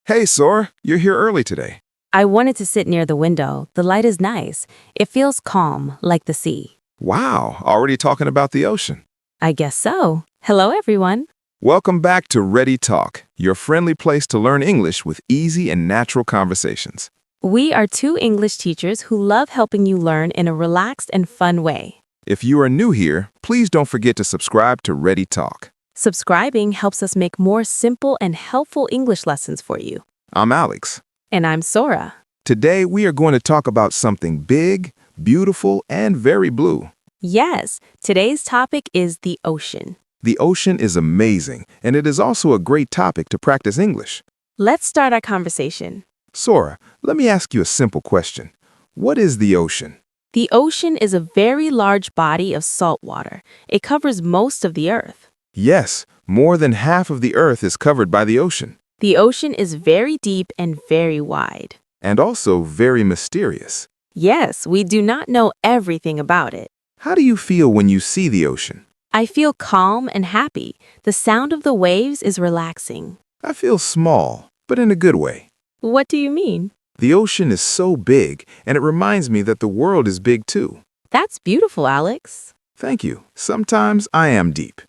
Hey, Sora, you're here early today. I wanted to sit near the window. The light is nice. It feels calm, like the sea. Wow, already talking about the ocean. I guess so. Hello, everyone. Welcome back to Ready Talk, your friendly place to learn English with easy and natural conversations. We are two English teachers who love helping you learn in a relaxed and fun way. If you are new here, please don't forget to subscribe to Ready Talk. Subscribing helps us make more simple and helpful English lessons for you. I'm Alex. And I'm Sora. Today, we are going to talk about something big, beautiful, and very blue. Yes, today's topic is the ocean. The ocean is amazing, and it is also a great topic to practice English. Let's start our conversation. Sora, let me ask you a simple question. What is the ocean? The ocean is a very large body of salt water. It covers most of the earth. Yes, more than half of the Earth is covered by the ocean. The ocean is very deep and very wide. And also very mysterious. Yes, we do not know everything about it. How do you feel when you see the ocean? I feel calm and happy. The sound of the waves is relaxing. I feel small, but in a good way. What do you mean? The ocean is so big, and it reminds me that the world is big too. That's beautiful, Alex. Thank you. Sometimes I am deep.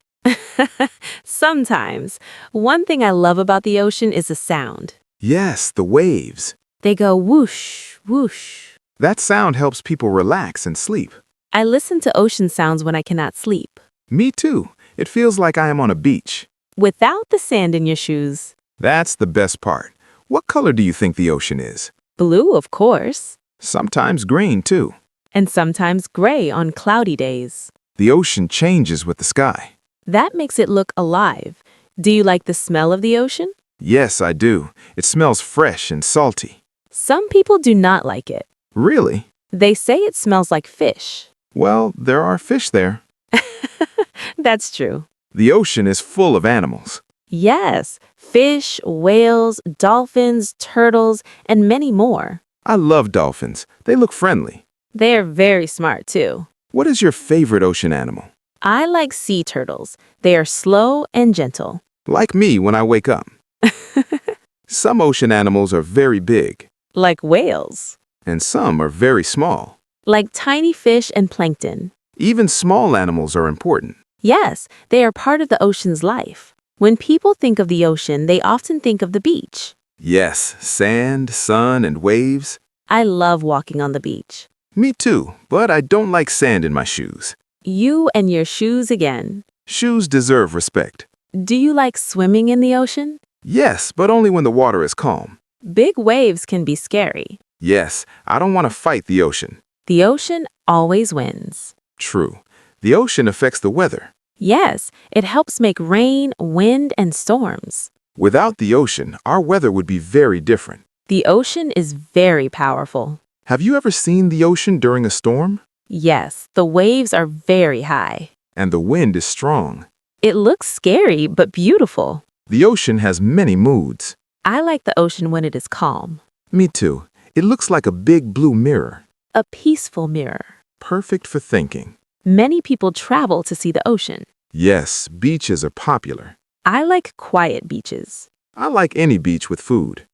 Sometimes. One thing I love about the ocean is the sound. Yes, the waves. They go whoosh, whoosh. That sound helps people relax and sleep. I listen to ocean sounds when I cannot sleep. Me too. It feels like I am on a beach. Without the sand in your shoes. That's the best part. What color do you think the ocean is? Blue, of course. Sometimes green too. And sometimes gray on cloudy days. The ocean changes with the sky. That makes it look alive. Do you like the smell of the ocean? Yes, I do. It smells fresh and salty. Some people do not like it. Really? They say it smells like fish. Well, there are fish there. That's true. The ocean is full of animals. Yes, fish, whales, dolphins, turtles, and many more. I love dolphins. They look friendly. They are very smart too. What is your favorite ocean animal? I like sea turtles. They are slow and gentle. Like me when I wake up. Some ocean animals are very big, Like whales. and some are very small. Like tiny fish and plankton. Even small animals are important. Yes, they are part of the ocean's life. When people think of the ocean, they often think of the beach. Yes, sand, sun, and waves. I love walking on the beach. Me too, but I don't like sand in my shoes. You and your shoes again. Shoes deserve respect. Do you like swimming in the ocean? Yes, but only when the water is calm. Big waves can be scary. Yes, I don't want to fight the ocean. The ocean always wins. True. The ocean affects the weather. Yes, it helps make rain, wind, and storms. Without the ocean, our weather would be very different. The ocean is very powerful. Have you ever seen the ocean during a storm? Yes, the waves are very high. And the wind is strong. It looks scary, but beautiful. The ocean has many moods. I like the ocean when it is calm. Me too. It looks like a big blue mirror. A peaceful mirror. Perfect for thinking. Many people travel to see the ocean. Yes, beaches are popular. I like quiet beaches. I like any beach with food.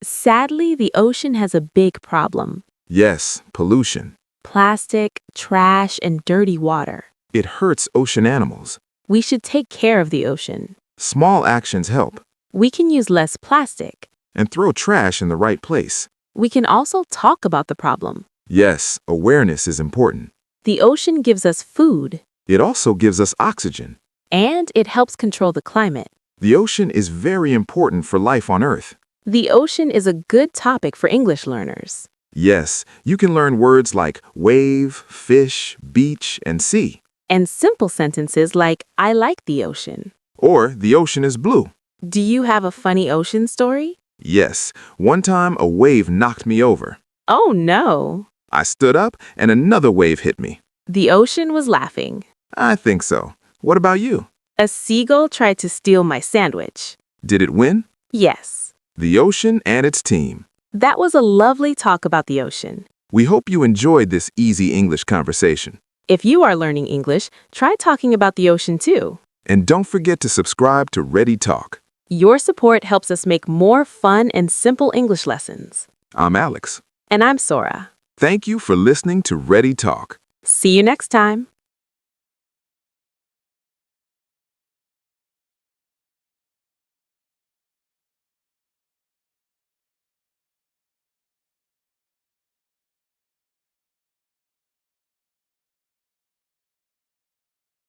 Sadly, the ocean has a big problem. Yes, pollution. Plastic, trash, and dirty water. It hurts ocean animals. We should take care of the ocean. Small actions help. We can use less plastic. And throw trash in the right place. We can also talk about the problem. Yes, awareness is important. The ocean gives us food. It also gives us oxygen. And it helps control the climate. The ocean is very important for life on Earth. The ocean is a good topic for English learners. Yes, you can learn words like wave, fish, beach, and sea. And simple sentences like, I like the ocean. Or the ocean is blue. Do you have a funny ocean story? Yes, one time a wave knocked me over. Oh no. I stood up and another wave hit me. The ocean was laughing. I think so. What about you? A seagull tried to steal my sandwich. Did it win? Yes. The ocean and its team. That was a lovely talk about the ocean. We hope you enjoyed this easy English conversation. If you are learning English, try talking about the ocean too. And don't forget to subscribe to Ready Talk. Your support helps us make more fun and simple English lessons. I'm Alex. And I'm Sora. Thank you for listening to Ready Talk. See you next time.